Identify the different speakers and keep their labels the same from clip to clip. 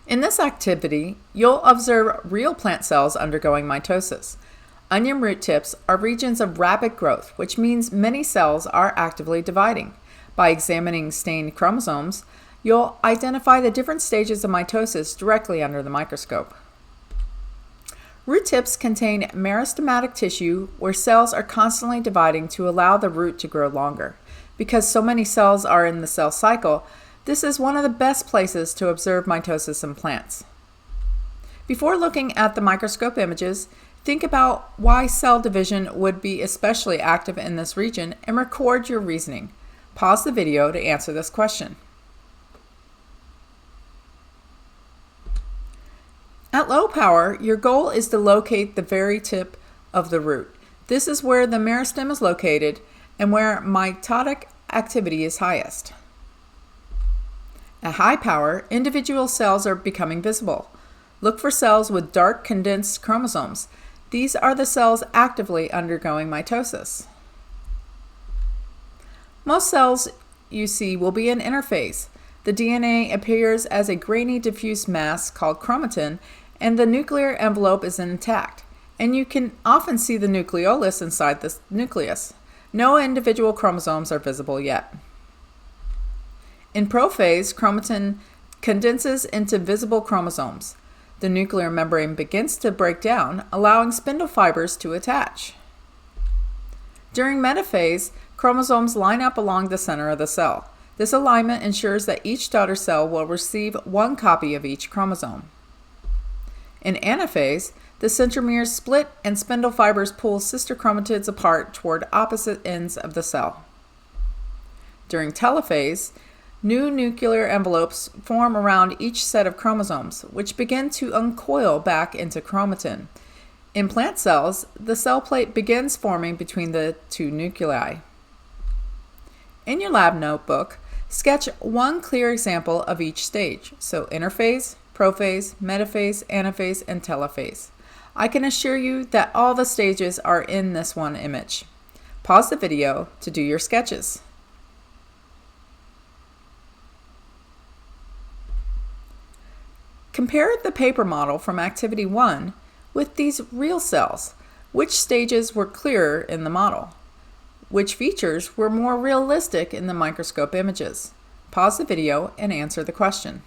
Speaker 1: In this activity, you'll observe real plant cells undergoing mitosis. Onion root tips are regions of rapid growth, which means many cells are actively dividing. By examining stained chromosomes, you'll identify the different stages of mitosis directly under the microscope. Root tips contain meristematic tissue where cells are constantly dividing to allow the root to grow longer. Because so many cells are in the cell cycle, this is one of the best places to observe mitosis in plants. Before looking at the microscope images, think about why cell division would be especially active in this region and record your reasoning. Pause the video to answer this question. At low power, your goal is to locate the very tip of the root. This is where the meristem is located and where mitotic activity is highest. At high power, individual cells are becoming visible. Look for cells with dark condensed chromosomes. These are the cells actively undergoing mitosis. Most cells you see will be in interphase. The DNA appears as a grainy diffuse mass called chromatin, and the nuclear envelope is intact. And you can often see the nucleolus inside the nucleus. No individual chromosomes are visible yet. In prophase, chromatin condenses into visible chromosomes. The nuclear membrane begins to break down, allowing spindle fibers to attach. During metaphase, chromosomes line up along the center of the cell. This alignment ensures that each daughter cell will receive one copy of each chromosome. In anaphase, the centromeres split and spindle fibers pull sister chromatids apart toward opposite ends of the cell. During telophase, new nuclear envelopes form around each set of chromosomes, which begin to uncoil back into chromatin. In plant cells, the cell plate begins forming between the two nuclei. In your lab notebook, sketch one clear example of each stage, so interphase, prophase, metaphase, anaphase, and telophase. I can assure you that all the stages are in this one image. Pause the video to do your sketches. Compare the paper model from Activity 1 with these real cells. Which stages were clearer in the model? Which features were more realistic in the microscope images? Pause the video and answer the question.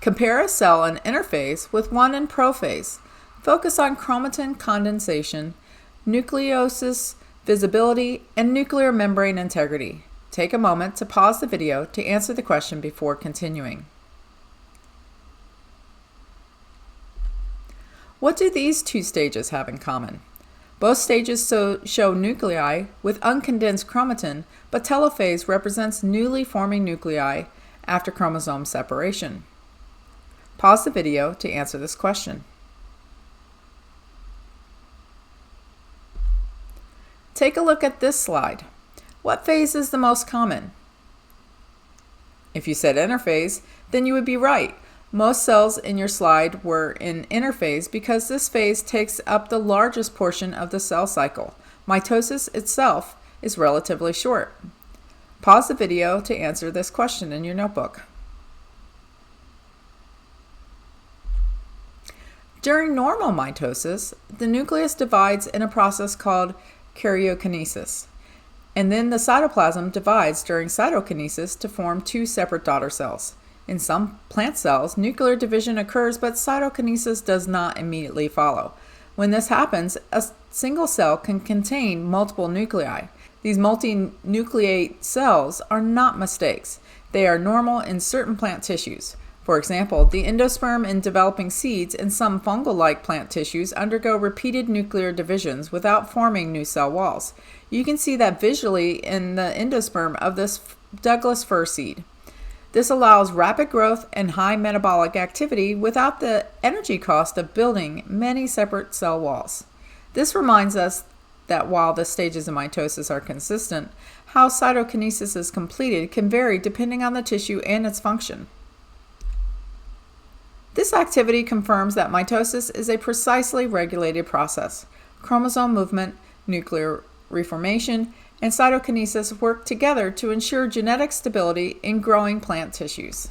Speaker 1: Compare a cell in interphase with one in prophase. Focus on chromatin condensation, nucleosis visibility, and nuclear membrane integrity. Take a moment to pause the video to answer the question before continuing. What do these two stages have in common? Both stages show nuclei with uncondensed chromatin, but telophase represents newly forming nuclei after chromosome separation. Pause the video to answer this question. Take a look at this slide. What phase is the most common? If you said interphase, then you would be right. Most cells in your slide were in interphase because this phase takes up the largest portion of the cell cycle. Mitosis itself is relatively short. Pause the video to answer this question in your notebook. During normal mitosis, the nucleus divides in a process called karyokinesis, and then the cytoplasm divides during cytokinesis to form two separate daughter cells. In some plant cells, nuclear division occurs, but cytokinesis does not immediately follow. When this happens, a single cell can contain multiple nuclei. These multinucleate cells are not mistakes. They are normal in certain plant tissues. For example, the endosperm in developing seeds and some fungal-like plant tissues undergo repeated nuclear divisions without forming new cell walls. You can see that visually in the endosperm of this Douglas fir seed. This allows rapid growth and high metabolic activity without the energy cost of building many separate cell walls. This reminds us that while the stages of mitosis are consistent, how cytokinesis is completed can vary depending on the tissue and its function. This activity confirms that mitosis is a precisely regulated process. Chromosome movement, nuclear reformation, and cytokinesis work together to ensure genetic stability in growing plant tissues.